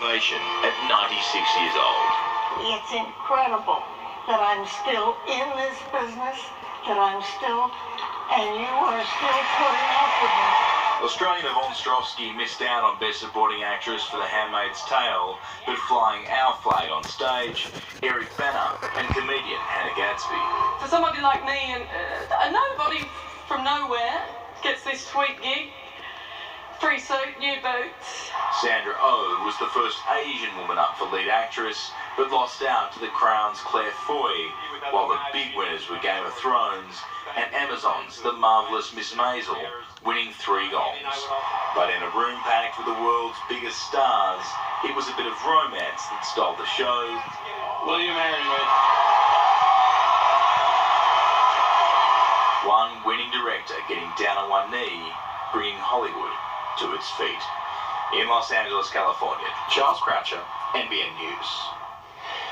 motivation at 96 years old. It's incredible that I'm still in this business, and you are still putting up with me. Australian Yvonne Ostrovsky missed out on Best Supporting Actress for The Handmaid's Tale, but flying our flag on stage, Eric Banner and comedian Hannah Gadsby. For somebody like me, and nobody from nowhere gets this sweet gig. Free suit, new boots. Sandra Oh was the first Asian woman up for lead actress, but lost out to The Crown's Claire Foy, while the big winners were Game of Thrones and Amazon's The Marvellous Miss Maisel, winning 3 gongs. But in a room packed with the world's biggest stars, it was a bit of romance that stole the show. Will you marry me? One winning director getting down on one knee, bringing Hollywood to its feet. In Los Angeles, California, Charles Croucher, NBN News.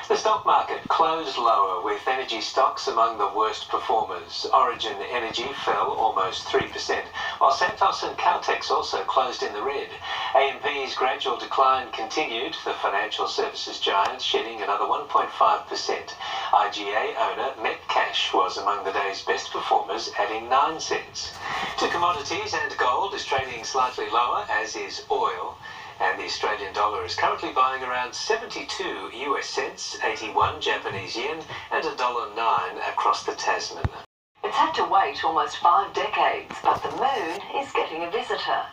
The stock market closed lower, with energy stocks among the worst performers. Origin Energy fell almost 3%, while Santos and Caltex also closed in the red. AMP's gradual decline continued, the financial services giant shedding another 1.5%. IGA owner Metcash was among the day's best performers, adding 9 cents. To commodities, and gold is trading slightly lower, as is oil. And the Australian dollar is currently buying around 72 US cents, 81 Japanese yen, and $1.09 across the Tasman. It's had to wait almost 5 decades, but the moon is getting a visitor.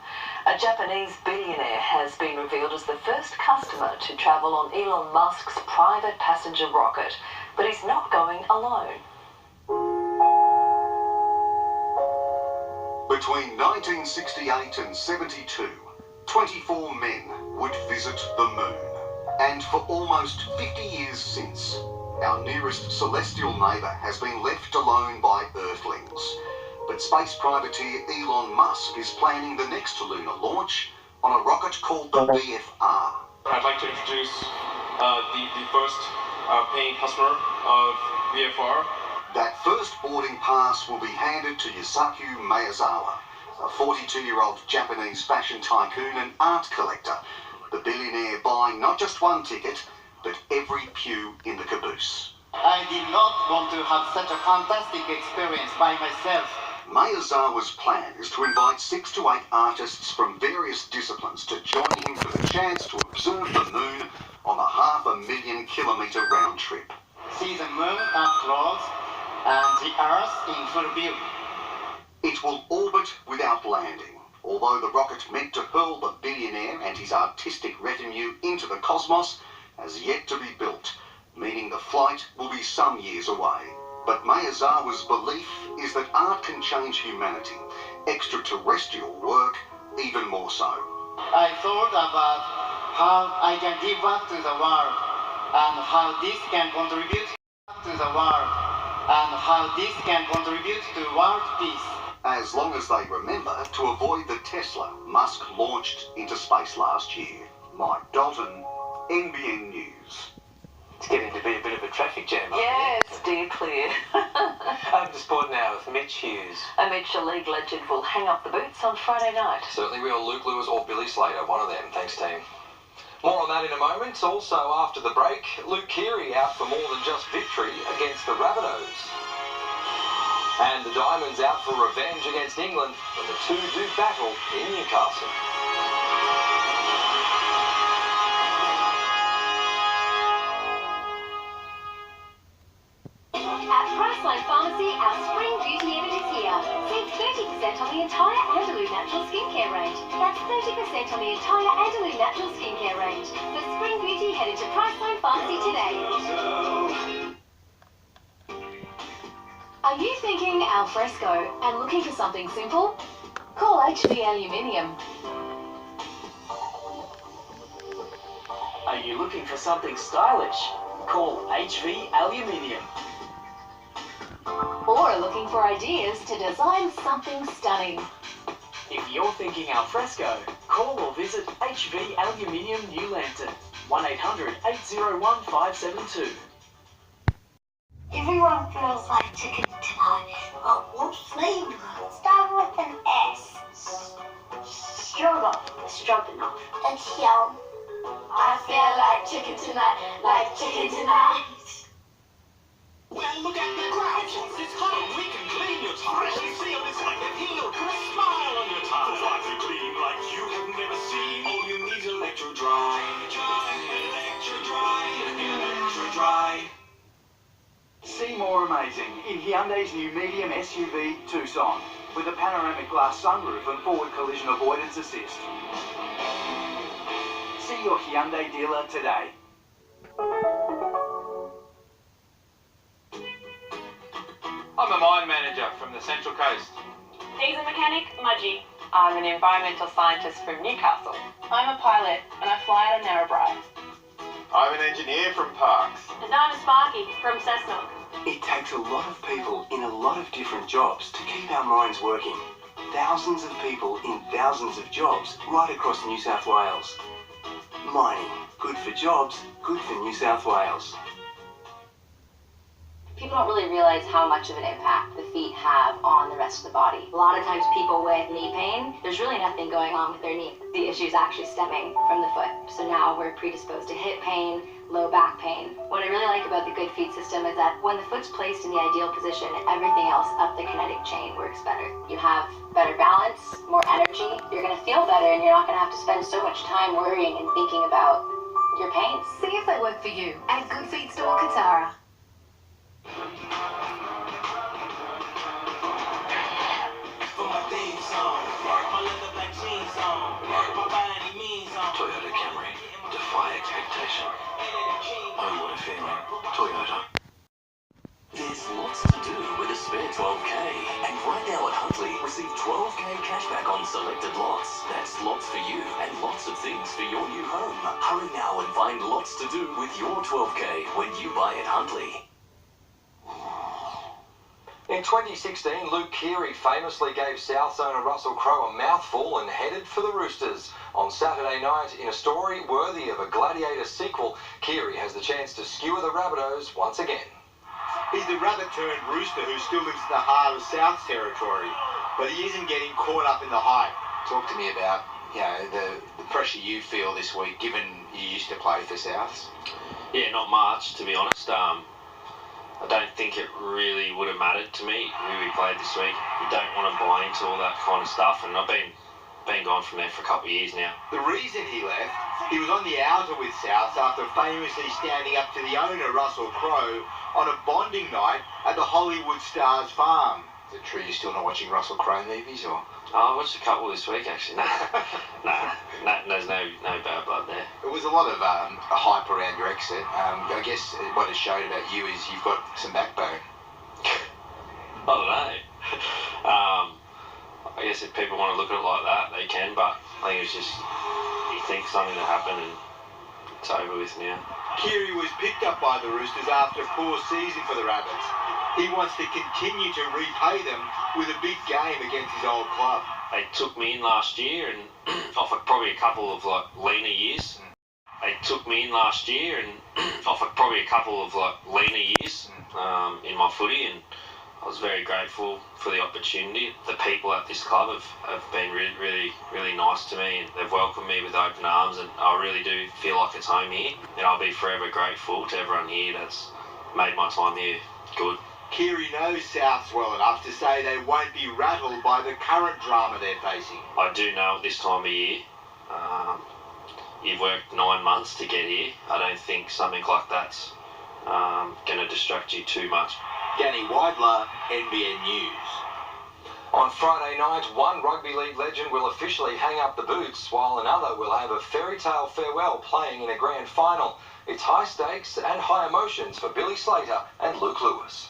A Japanese billionaire has been revealed as the first customer to travel on Elon Musk's private passenger rocket, but he's not going alone. Between 1968 and 72, 24 men would visit the moon. And for almost 50 years since, our nearest celestial neighbour has been left alone by Earthlings. But space privateer Elon Musk is planning the next lunar launch on a rocket called the BFR. I'd like to introduce the first paying customer of BFR. That first boarding pass will be handed to Yusaku Maezawa, a 42-year-old Japanese fashion tycoon and art collector, the billionaire buying not just one ticket, but every pew in the caboose. I did not want to have such a fantastic experience by myself. Maezawa's plan is to invite 6 to 8 artists from various disciplines to join him for the chance to observe the moon on a 500,000 kilometre round trip. See the moon up close and the Earth in full view. It will orbit without landing, although the rocket meant to hurl the billionaire and his artistic retinue into the cosmos has yet to be built, meaning the flight will be some years away. But Maezawa's belief is that art can change humanity, extraterrestrial work even more so. I thought about how I can give back to the world and how this can contribute to the world and how this can contribute to world peace. As long as they remember to avoid the Tesla Musk launched into space last year. Mike Dalton, NBN News. It's getting to be a bit of a traffic jam up Yeah, there. it's dear clear. Over to sport now with Mitch Hughes. A Mitchell League legend will hang up the boots on Friday night. Certainly will Luke Lewis or Billy Slater, one of them. Thanks, team. More on that in a moment. Also, after the break, Luke Keary out for more than just victory against the Rabbitohs. And the Diamonds out for revenge against England when the two do battle in Newcastle. At Priceline Pharmacy, our spring beauty event is here. Save 30% on the entire Andalou Natural Skincare range. That's 30% on the entire Andalou Natural Skincare range. For spring beauty, head into Priceline Pharmacy today. Are you thinking al fresco and looking for something simple? Call HV Aluminium. Are you looking for something stylish? Call HV Aluminium. Or looking for ideas to design something stunning? If you're thinking al fresco, call or visit HV Aluminium New Lantern, 1-800-801-572. Everyone feels like chicken tonight, but what flavor? Start with an S. Stroganoff. Stroganoff. It's yum. I feel chicken tonight, like chicken tonight. Well, look at the crowd. It's hot and we can clean your tires. Freshly sealed, it's like a heel. Put a smile on your tires. So why to clean like you have never seen? All you need is Electro-Dry. Electro-Dry. Electro-Dry. See more amazing in Hyundai's new medium SUV Tucson with a panoramic glass sunroof and forward collision avoidance assist. See your Hyundai dealer today. I'm a mine manager from the Central Coast. Diesel mechanic, Mudgee. I'm an environmental scientist from Newcastle. I'm a pilot and I fly out of Narrabri. I'm an engineer from Parks. And I'm a Sparky from Cessnock. It takes a lot of people in a lot of different jobs to keep our mines working. Thousands of people in thousands of jobs right across New South Wales. Mining, good for jobs, good for New South Wales. People don't really realize how much of an impact the feet have on the rest of the body. A lot of times people with knee pain, there's really nothing going on with their knee. The issue is actually stemming from the foot. So now we're predisposed to hip pain, low back pain. What I really like about the Good Feet system is that when the foot's placed in the ideal position, everything else up the kinetic chain works better. You have better balance, more energy, you're gonna feel better and you're not gonna have to spend so much time worrying and thinking about your pains. See if they work for you at Good Feet Store Katara. Toyota Camry. Defy expectation. Oh, what a feeling. Toyota. There's lots to do with a spare 12K. And right now at Huntley, receive 12K cashback on selected lots. That's lots for you and lots of things for your new home. Hurry now and find lots to do with your 12K when you buy at Huntley. In 2016, Luke Keary famously gave Souths owner Russell Crowe a mouthful and headed for the Roosters. On Saturday night, in a story worthy of a Gladiator sequel, Keary has the chance to skewer the Rabbitohs once again. He's the rabbit-turned-rooster who still lives in the heart of South's territory, but he isn't getting caught up in the hype. Talk to me about, the pressure you feel this week, given you used to play for Souths. Yeah, not much, to be honest. I don't think it really would have mattered to me who we played this week. You don't want to buy into all that kind of stuff, and I've been gone from there for a couple of years now. The reason he left, he was on the outer with Souths after famously standing up to the owner, Russell Crowe, on a bonding night at the Hollywood Stars farm. Is it true you're still not watching Russell Crowe movies, or? I watched a couple this week, actually. There's no bad blood there. It was a lot of hype around your exit. I guess what it showed about you is you've got some backbone. I don't know. I guess if people want to look at it like that, they can, but I think it's just, you think something will happen and it's over with now. Keary was picked up by the Roosters after a poor season for the Rabbits. He wants to continue to repay them with a big game against his old club. They took me in last year and offered probably a couple of leaner years. In my footy, and I was very grateful for the opportunity. The people at this club have been really nice to me, and they've welcomed me with open arms, and I really do feel like it's home here, and I'll be forever grateful to everyone here that's made my time here good. Keary knows Souths well enough to say they won't be rattled by the current drama they're facing. I do know at this time of year, you've worked 9 months to get here. I don't think something like that's going to distract you too much. Danny Weidler, NBN News. On Friday night, one rugby league legend will officially hang up the boots, while another will have a fairy tale farewell playing in a grand final. It's high stakes and high emotions for Billy Slater and Luke Lewis.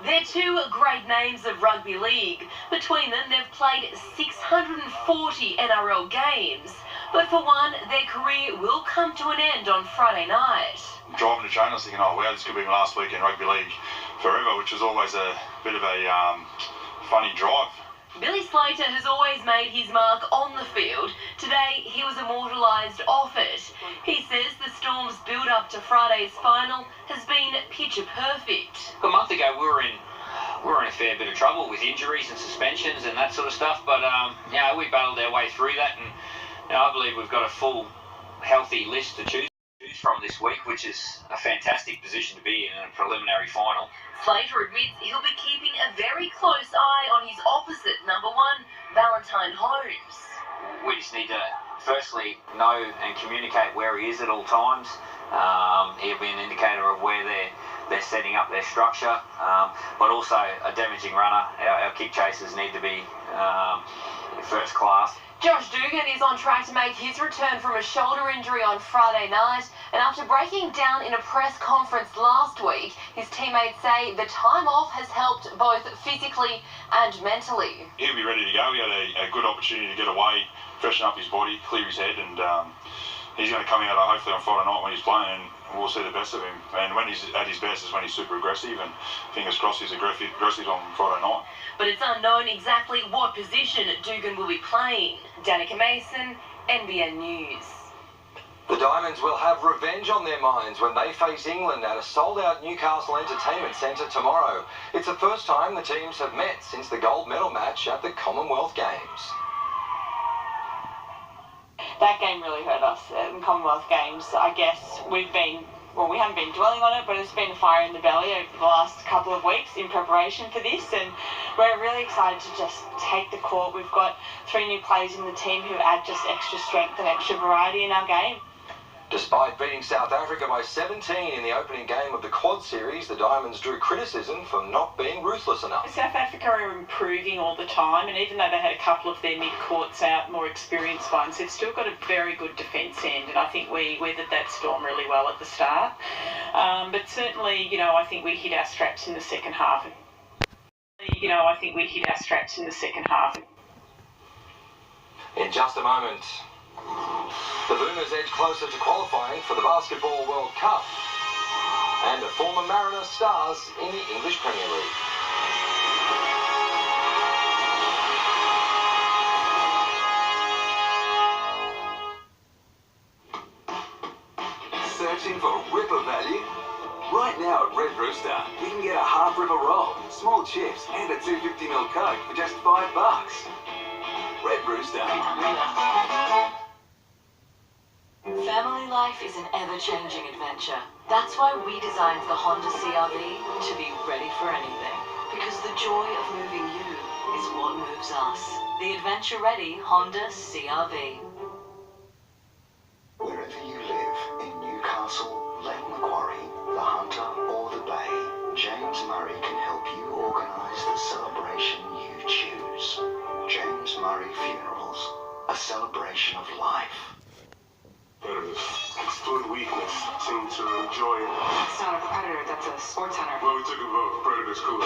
They're two great names of rugby league. Between them, they've played 640 NRL games. But for one, their career will come to an end on Friday night. Driving to train, I was thinking, oh wow, this could be my last week in rugby league forever, which was always a bit of a funny drive. Billy Slater has always made his mark on the field. Today, he was immortalised off it. He says the Storm's build-up to Friday's final has been picture perfect. A month ago, we were in a fair bit of trouble with injuries and suspensions and that sort of stuff, but we battled our way through that, and I believe we've got a full, healthy list to choose. choose from this week, which is a fantastic position to be in a preliminary final. Slater admits he'll be keeping a very close eye on his opposite, number one, Valentine Holmes. We just need to firstly know and communicate where he is at all times. He'll be an indicator of where they're setting up their structure, but also a damaging runner. Our kick chasers need to be first class. Josh Dugan is on track to make his return from a shoulder injury on Friday night, and after breaking down in a press conference last week, his teammates say the time off has helped both physically and mentally. He'll be ready to go. He had a good opportunity to get away, freshen up his body, clear his head, and he's going to come out hopefully on Friday night when he's playing, and we'll see the best of him. And when he's at his best is when he's super aggressive, and fingers crossed he's aggressive on Friday night. But it's unknown exactly what position Dugan will be playing. Danica Mason, NBN News. The Diamonds will have revenge on their minds when they face England at a sold-out Newcastle Entertainment Centre tomorrow. It's the first time the teams have met since the gold medal match at the Commonwealth Games. That game really hurt us in Commonwealth Games. I guess we haven't been dwelling on it, but it's been a fire in the belly over the last couple of weeks in preparation for this, and we're really excited to just take the court. We've got 3 new players in the team who add just extra strength and extra variety in our game. Despite beating South Africa by 17 in the opening game of the Quad Series, the Diamonds drew criticism for not being ruthless enough. South Africa are improving all the time, and even though they had a couple of their mid-courts out, more experienced ones, they've still got a very good defence end, and I think we weathered that storm really well at the start. But certainly, I think we hit our straps in the second half. In just a moment, the Boomers edge closer to qualifying for the Basketball World Cup, and a former Mariner stars in the English Premier League. Searching for Ripper value? Right now at Red Rooster, you can get a half Ripper roll, small chips, and a 250ml Coke for just $5. Red Rooster. Family life is an ever-changing adventure. That's why we designed the Honda CR-V to be ready for anything. Because the joy of moving you is what moves us. The adventure-ready Honda CR-V. Wherever you live, in Newcastle, Lake Macquarie, the Hunter or the Bay, James Murray can help you organise the celebration you choose. James Murray Funerals, a celebration of life. Predators. Exploit weakness. Seem to enjoy it. It's not a predator, that's a sports hunter. Well, we took a vote. Predator's cool.